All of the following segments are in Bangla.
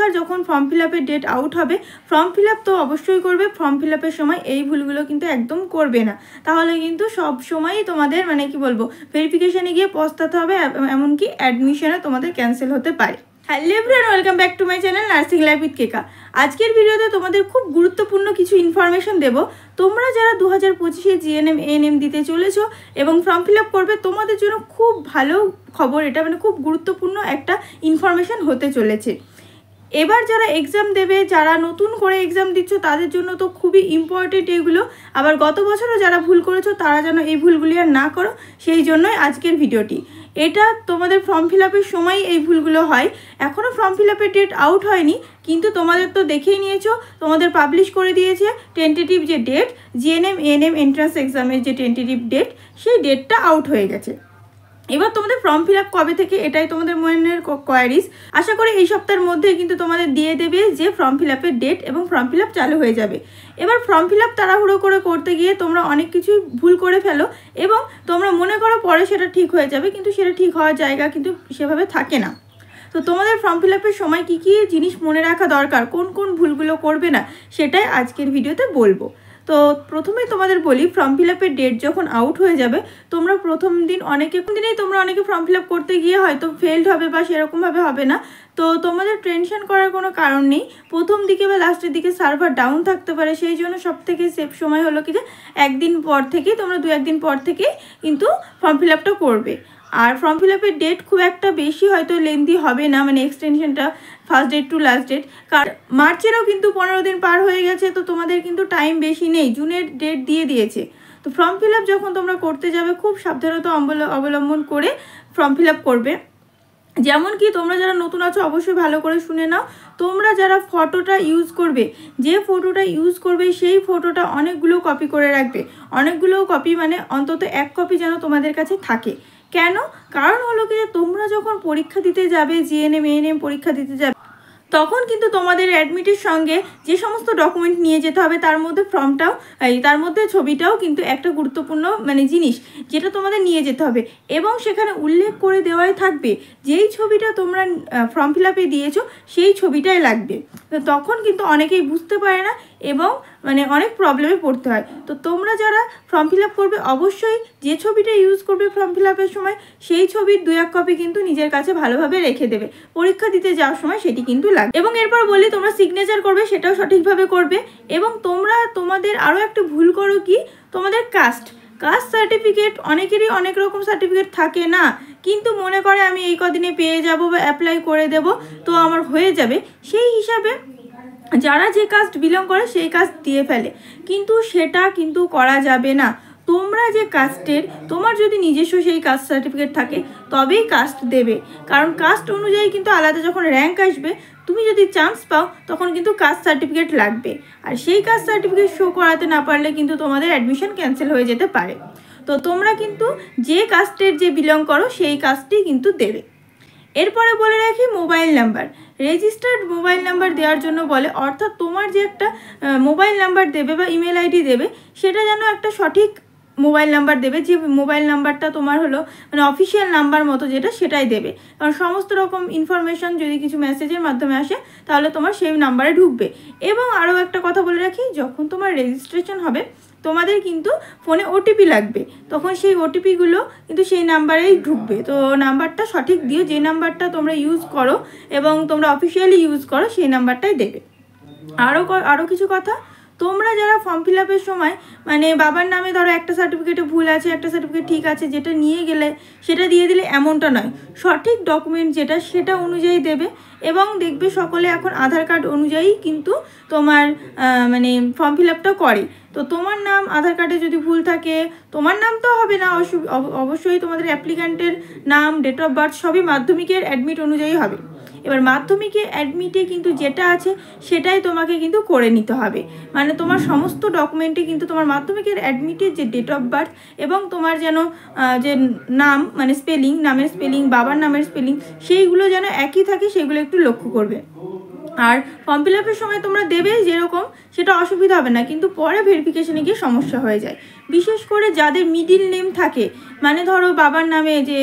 পরীক্ষার যখন ফর্ম ফিল আপের ডেট আউট হবে, ফর্ম ফিল আপ তো অবশ্যই করবে, ফর্ম ফিল আপের সময় এই ভুলগুলো কিন্তু একদম করবে না, তাহলে কিন্তু সব সময়ই তোমাদের মানে কি বলবো ভেরিফিকেশানে গিয়ে পস্তাতে হবে, এমনকি অ্যাডমিশনে তোমাদের ক্যান্সেল হতে পারে। Hello everyone, welcome back to my channel nursing life with Keka. আজকের ভিডিওতে তোমাদের খুব গুরুত্বপূর্ণ কিছু ইনফরমেশন দেব। তোমরা যারা 2025-এ জিএনএম এএনএম দিতে চলেছো এবং ফর্ম ফিল আপ করবে, তোমাদের জন্য খুব ভালো খবর এটা, মানে খুব গুরুত্বপূর্ণ একটা ইনফরমেশন হতে চলেছে। এবার যারা এক্সাম দেবে, যারা নতুন করে এক্সাম দিচ্ছ, তাদের জন্য তো খুবই ইম্পর্টেন্ট এগুলো। আবার গত বছরও যারা ভুল করেছো তারা যেন এই ভুলগুলি আর না করো, সেই জন্যই আজকের ভিডিওটি। এটা তোমাদের ফর্ম ফিল আপের সময় এই ভুলগুলো হয়। এখনও ফর্ম ফিল আপের ডেট আউট হয়নি, কিন্তু তোমাদের তো দেখেই নিয়েছো, তোমাদের পাবলিশ করে দিয়েছে টেন্টেটিভ যে ডেট, জিএনএম এএনএম এন্ট্রান্স এক্সামের যে টেন্টেটিভ ডেট, সেই ডেটটা আউট হয়ে গেছে। এবার তোমাদের ফর্ম ফিল আপ কবে থেকে, এটাই তোমাদের মনের কোয়ারিজ। আশা করি এই সপ্তাহের মধ্যে কিন্তু তোমাদের দিয়ে দেবে যে ফর্ম ফিল আপের ডেট, এবং ফর্ম ফিল আপ চালু হয়ে যাবে। এবার ফর্ম ফিল আপ তাড়াহুড়ো করে করতে গিয়ে তোমরা অনেক কিছুই ভুল করে ফেলো, এবং তোমরা মনে করো পরে সেটা ঠিক হয়ে যাবে, কিন্তু সেটা ঠিক হওয়ার জায়গা কিন্তু সেভাবে থাকে না। তো তোমাদের ফর্ম ফিল আপের সময় কী কী জিনিস মনে রাখা দরকার, কোন কোন ভুলগুলো করবে না, সেটাই আজকের ভিডিওতে বলবো। তো প্রথমেই তোমাদের বলি, ফর্ম ফিল আপের ডেট যখন আউট হয়ে যাবে, তোমরা প্রথম দিনেই তোমরা অনেকে ফর্ম ফিল আপ করতে গিয়ে হয়তো ফেলড হবে বা সেরকমভাবে হবে না। তো তোমাদের টেনশন করার কোনো কারণ নেই। প্রথম দিকে বা লাস্টের দিকে সার্ভার ডাউন থাকতে পারে, সেই জন্য সবথেকে সেফ সময় হলো কি যে একদিন পর থেকেই তোমরা 2-1 দিন পর থেকেই কিন্তু ফর্ম ফিল আপটা করবে। আর ফর্ম ফিল আপের ডেট খুব একটা বেশি হয়তো লেন্দি হবে না, মানে এক্সটেনশনটা first date to last date. কারণ মার্চেরও কিন্তু 15 দিন পার হয়ে গেছে, তো তোমাদের কিন্তু টাইম বেশি নেই, জুনের ডেট দিয়ে দিয়েছে। তো ফর্ম ফিল আপ যখন তোমরা করতে যাবে, খুব সাবধানতা অবলম্বন করে ফর্ম ফিল আপ করবে। যেমন কি তোমরা যারা নতুন আছো অবশ্যই ভালো করে শুনে নাও, তোমরা যারা ফটোটা ইউজ করবে, যে ফটোটা ইউজ করবে সেই ফটোটা অনেকগুলো কপি করে রাখবে। অনেকগুলো কপি মানে অন্তত 1 কপি যেন তোমাদের কাছে থাকে। কেন? কারণ হলো কি যে তোমরা যখন পরীক্ষা দিতে যাবে, জিএনএম এএনএম পরীক্ষা দিতে যাবে, তখন কিন্তু তোমাদের অ্যাডমিটের সঙ্গে যে সমস্ত ডকুমেন্ট নিয়ে যেতে হবে, তার মধ্যে তার মধ্যে ছবিটাও কিন্তু একটা গুরুত্বপূর্ণ মানে জিনিস, যেটা তোমাদের নিয়ে যেতে হবে। এবং সেখানে উল্লেখ করে দেওয়াই থাকবে যেই ছবিটা তোমরা ফর্ম ফিল আপে দিয়েছো সেই ছবিটাই লাগবে। তো তখন কিন্তু অনেকেই বুঝতে পারে না এবং মানে অনেক প্রবলেমে পড়তে হয়। তো তোমরা যারা ফর্ম ফিল আপ করবে, অবশ্যই যে ছবিটা ইউজ করবে ফর্ম ফিল আপের সময়, সেই ছবির 2-1 কপি কিন্তু নিজের কাছে ভালোভাবে রেখে দেবে। পরীক্ষা দিতে যাওয়ার সময় সেটি কিন্তু লাগবে। এবং এরপর বলি, তোমরা সিগনেচার করবে, সেটাও সঠিকভাবে করবে। এবং তোমাদের আরও একটা ভুল করো কি, তোমাদের কাস্ট সার্টিফিকেট, অনেকেরই অনেক রকম সার্টিফিকেট থাকে না, কিন্তু মনে করে আমি এই কদিনে পেয়ে যাব বা অ্যাপ্লাই করে দেব, তো আমার হয়ে যাবে, সেই হিসাবে যারা যে কাস্ট বিলং করে সেই কাস্ট দিয়ে ফেলে, কিন্তু সেটা কিন্তু করা যাবে না। তোমরা যে কাস্টের, তোমার যদি নিজস্ব সেই কাস্ট সার্টিফিকেট থাকে তবেই কাস্ট দেবে, কারণ কাস্ট অনুযায়ী কিন্তু আলাদা যখন র্যাঙ্ক আসবে, তুমি যদি চান্স পাও তখন কিন্তু কাস্ট সার্টিফিকেট লাগবে, আর সেই কাস্ট সার্টিফিকেট শো করাতে না পারলে কিন্তু তোমাদের অ্যাডমিশন ক্যান্সেল হয়ে যেতে পারে। তো তোমরা কিন্তু যে কাস্টের যে বিলং করো সেই কাস্টই কিন্তু দেবে। এরপরে বলে রাখি, mobile number, registered mobile number দেওয়ার জন্য বলে, অর্থাৎ তোমার যে একটা মোবাইল নাম্বার দেবে বা ইমেল আইডি দেবে, সেটা যেন একটা সঠিক মোবাইল নাম্বার দেবে, যে মোবাইল নাম্বারটা তোমার হলো মানে অফিসিয়াল নাম্বার মতো যেটা, সেটাই দেবে। কারণ সমস্ত রকম ইনফরমেশন যদি কিছু মেসেজের মাধ্যমে আসে, তাহলে তোমার সেই নাম্বারে ঢুকবে। এবং আরও একটা কথা বলে রাখি, যখন তোমার রেজিস্ট্রেশন হবে, তোমাদের কিন্তু ফোনে ওটিপি লাগবে, তখন সেই ওটিপিগুলো কিন্তু সেই নাম্বারেই ঢুকবে। তো নাম্বারটা সঠিক দিও, যে নাম্বারটা তোমরা ইউজ করো এবং তোমরা অফিসিয়ালি ইউজ করো সেই নাম্বারটাই দেবে। আরও কিছু কথা, তোমরা যারা ফর্ম ফিল আপের সময় মানে বাবার নামে ধরো একটা সার্টিফিকেটে ভুল আছে, একটা সার্টিফিকেট ঠিক আছে, যেটা নিয়ে গেলে সেটা দিয়ে দিলে এমনটা নয়, সঠিক ডকুমেন্ট যেটা সেটা অনুযায়ী দেবে। এবং দেখবে সকলে এখন আধার কার্ড অনুযায়ী কিন্তু তোমার মানে ফর্ম ফিল আপটা করে। তো তোমার নাম আধার কার্ডে যদি ভুল থাকে, তোমার নাম তো হবে না, অবশ্যই তোমাদের অ্যাপ্লিক্যান্টের নাম, ডেট অফ বার্থ সবই মাধ্যমিকের অ্যাডমিট অনুযায়ী হবে। এবার মাধ্যমিকে অ্যাডমিটে কিন্তু যেটা আছে সেটাই তোমাকে কিন্তু করে নিতে হবে, মানে তোমার সমস্ত ডকুমেন্টে কিন্তু তোমার মাধ্যমিকের অ্যাডমিটের যে ডেট অফ বার্থ এবং তোমার যেন যে নাম মানে স্পেলিং, নামের স্পেলিং, বাবার নামের স্পেলিং, সেইগুলো যেন একই থাকে, সেগুলো একটু লক্ষ্য করবে। আর ফর্ম ফিল আপের সময় তোমরা দেবে যেরকম, সেটা অসুবিধা হবে না, কিন্তু পরে ভেরিফিকেশনে গিয়ে সমস্যা হয়ে যায়। বিশেষ করে যাদের মিডিল নেম থাকে, মানে ধরো বাবার নামে যে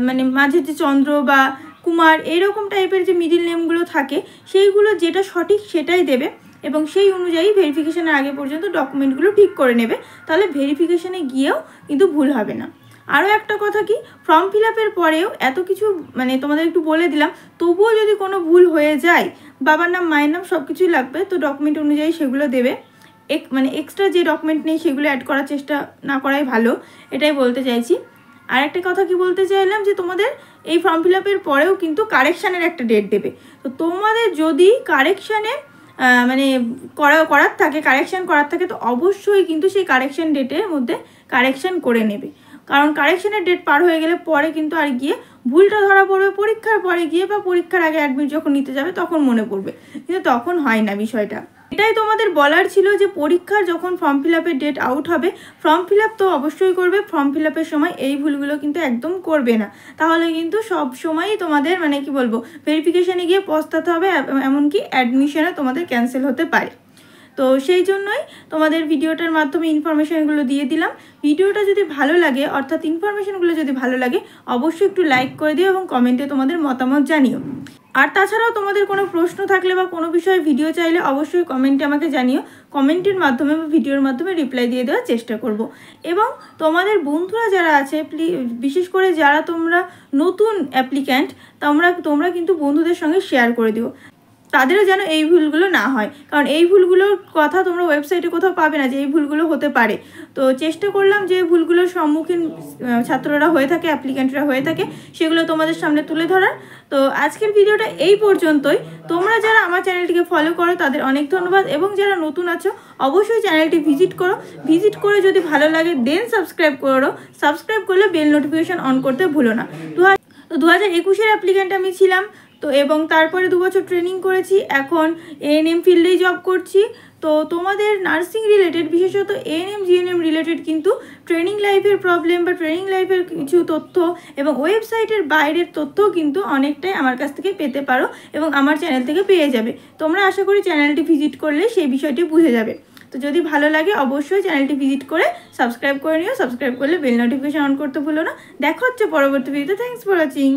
মানে মাঝে যে চন্দ্র বা কুমার এইরকম টাইপের যে মিডিল নেমগুলো থাকে সেইগুলো যেটা সঠিক সেটাই দেবে এবং সেই অনুযায়ী ভেরিফিকেশানের আগে পর্যন্ত ডকুমেন্টগুলো ঠিক করে নেবে, তাহলে ভেরিফিকেশানে গিয়েও কিন্তু ভুল হবে না। আরও একটা কথা কি, ফর্ম ফিল আপের পরেও এত কিছু মানে তোমাদের একটু বলে দিলাম, তবুও যদি কোনো ভুল হয়ে যায়, বাবার নাম মায়ের নাম সব কিছুই লাগবে, তো ডকুমেন্ট অনুযায়ী সেগুলো দেবে। মানে এক্সট্রা যে ডকুমেন্ট নেই সেগুলো অ্যাড করার চেষ্টা না করাই ভালো, এটাই বলতে চাইছি। আর একটা কথা কি বলতে চাইলাম যে তোমাদের এই ফর্ম ফিল আপের পরেও কিন্তু কারেকশানের একটা ডেট দেবে। তো তোমাদের যদি কারেকশানে মানে করার থাকে, কারেকশান করার থাকে, তো অবশ্যই কিন্তু সেই কারেকশান ডেটের মধ্যে কারেকশান করে নেবে, কারণ কারেকশানের ডেট পার হয়ে গেলে পরে কিন্তু আর গিয়ে ভুলটা ধরা পড়বে পরীক্ষার পরে গিয়ে, বা পরীক্ষার আগে অ্যাডমিট যখন নিতে যাবে তখন মনে পড়বে, কিন্তু তখন হয় না বিষয়টা। এটাই তোমাদের বলার ছিল যে পরীক্ষার যখন ফর্ম ফিল আপের ডেট আউট হবে, ফর্ম ফিল আপ তো অবশ্যই করবে, ফর্ম ফিল আপের সময় এই ভুলগুলো কিন্তু একদম করবে না, তাহলে কিন্তু সব সময়ই তোমাদের মানে কি বলবো ভেরিফিকেশানে গিয়ে পস্তাতে হবে, এমনকি অ্যাডমিশনে তোমাদের ক্যান্সেল হতে পারে। তো সেই জন্যই তোমাদের ভিডিওটার মাধ্যমে ইনফরমেশানগুলো দিয়ে দিলাম। ভিডিওটা যদি ভালো লাগে, অর্থাৎ ইনফরমেশানগুলো যদি ভালো লাগে, অবশ্যই একটু লাইক করে দিও এবং কমেন্টে তোমাদের মতামত জানিও। আর তাছাড়াও তোমাদের কোনো প্রশ্ন থাকলে বা কোনো বিষয়ে ভিডিও চাইলে অবশ্যই কমেন্টে আমাকে জানিও, কমেন্টের মাধ্যমে বা ভিডিওর মাধ্যমে রিপ্লাই দিয়ে দেওয়ার চেষ্টা করব। এবং তোমাদের বন্ধুরা যারা আছে বিশেষ করে যারা তোমরা নতুন অ্যাপ্লিক্যান্ট, তোমরা কিন্তু বন্ধুদের সঙ্গে শেয়ার করে দিও, তাদেরও যেন এই ভুলগুলো না হয়, কারণ এই ভুলগুলোর কথা তোমরা ওয়েবসাইটে কোথাও পাবে না যে এই ভুলগুলো হতে পারে। তো চেষ্টা করলাম যে ভুলগুলোর সম্মুখীন ছাত্ররা হয়ে থাকে, অ্যাপ্লিক্যান্টরা হয়ে থাকে, সেগুলো তোমাদের সামনে তুলে ধরার। তো আজকের ভিডিওটা এই পর্যন্তই। তোমরা যারা আমার চ্যানেলটিকে ফলো করো তাদের অনেক ধন্যবাদ, এবং যারা নতুন আছো অবশ্যই চ্যানেলটি ভিজিট করে যদি ভালো লাগে দেন সাবস্ক্রাইব করো, সাবস্ক্রাইব করলে বেল নোটিফিকেশান অন করতে ভুলো না। 2021-এর অ্যাপ্লিক্যান্ট আমি ছিলাম, তো এবং তারপরে 2 বছর ট্রেনিং করেছি, এখন এএনএম ফিল্ডেই জব করছি। তো তোমাদের নার্সিং রিলেটেড, বিশেষত এএনএম জিএনএম রিলেটেড কিন্তু ট্রেনিং লাইফের প্রবলেম বা ট্রেনিং লাইফের কিছু তথ্য এবং ওয়েবসাইটের বাইরের তথ্যও কিন্তু অনেকটাই আমার কাছ থেকে পেতে পারো এবং আমার চ্যানেল থেকে পেয়ে যাবে। তোমরা আশা করি চ্যানেলটি ভিজিট করলে সেই বিষয়টি বুঝে যাবে। তো যদি ভালো লাগে অবশ্যই চ্যানেলটি ভিজিট করে সাবস্ক্রাইব করে নিও, সাবস্ক্রাইব করলে বেল নোটিফিকেশান অন করতে ভুলো না। দেখা হচ্ছে পরবর্তী ভিডিওতে। Thanks for watching.